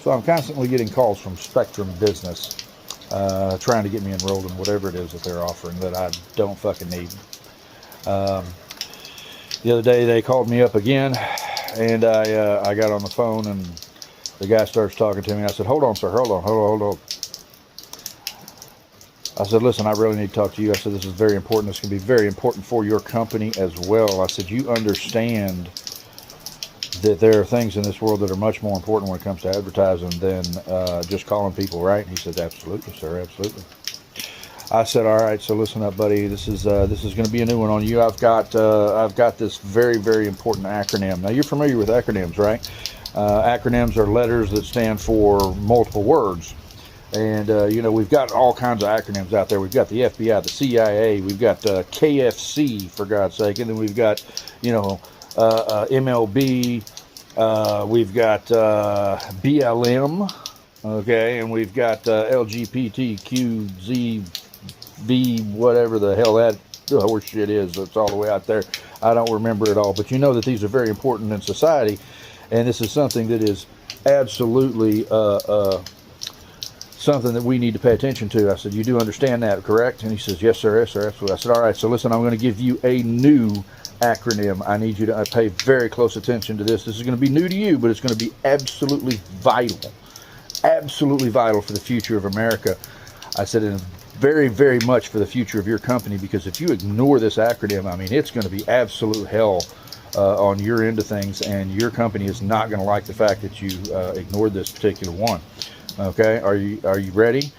So I'm constantly getting calls from Spectrum Business trying to get me enrolled in whatever it is that they're offering that I don't fucking need. The other day they called me up again, and I got on the phone, and the guy starts talking to me. I said, hold on, sir, hold on. I said, listen, I really need to talk to you. I said, this is very important. This can be very important for your company as well. I said, you understand that there are things in this world that are much more important when it comes to advertising than just calling people, right? He said, absolutely, sir, absolutely. I said, all right, so listen up, buddy. This is going to be a new one on you. I've got this very, very important acronym. Now, you're familiar with acronyms, right? Acronyms are letters that stand for multiple words. And, you know, we've got all kinds of acronyms out there. We've got the FBI, the CIA, we've got KFC, for God's sake, and then we've got, you know, MLB, we've got BLM, okay, and we've got LGBTQZB, whatever the hell that horse shit is. That's all the way out there. I don't remember it all, but you know that these are very important in society, and this is something that is absolutely something that we need to pay attention to. I said, you do understand that, correct? And he says, yes, sir, absolutely. I said, all right, so listen, I'm going to give you a new acronym. I need you to pay very close attention to this. This is going to be new to you, but it's going to be absolutely vital for the future of America. I said, and very, very much for the future of your company, because if you ignore this acronym, I mean, it's going to be absolute hell on your end of things, and your company is not going to like the fact that you ignored this particular one. Okay, are you ready?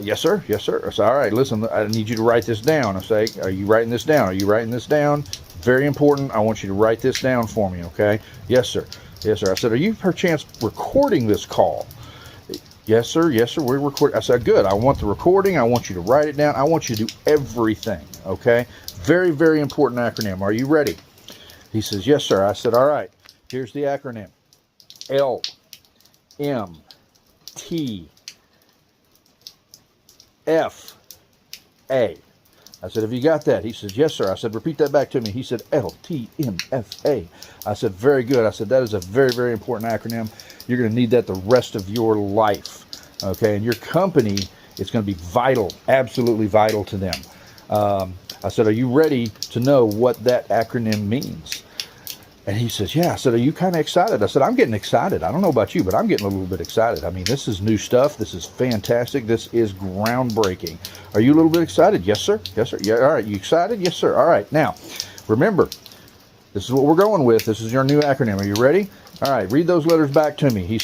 Yes, sir. Yes, sir. I said, all right, listen, I need you to write this down. I say, are you writing this down? Are you writing this down? Very important. I want you to write this down for me, okay? Yes, sir. Yes, sir. I said, are you perchance recording this call? Yes, sir. Yes, sir. We're recording. I said, good. I want the recording. I want you to write it down. I want you to do everything, okay? Very, very important acronym. Are you ready? He says, yes, sir. I said, all right. Here's the acronym. LMTFA. I said, have you got that? He says, yes, sir. I said, repeat that back to me. He said, LTMFA. I said, very good. I said, that is a very, very important acronym. You're going to need that the rest of your life. Okay, and your company, it's going to be vital, absolutely vital to them. I said, are you ready to know what that acronym means? And he says, yeah. I said, are you kind of excited? I said, I'm getting excited. I don't know about you, but I'm getting a little bit excited. I mean, this is new stuff. This is fantastic. This is groundbreaking. Are you a little bit excited? Yes, sir. Yes, sir. Yeah. All right. You excited? Yes, sir. All right. Now, remember, this is what we're going with. This is your new acronym. Are you ready? All right. Read those letters back to me. He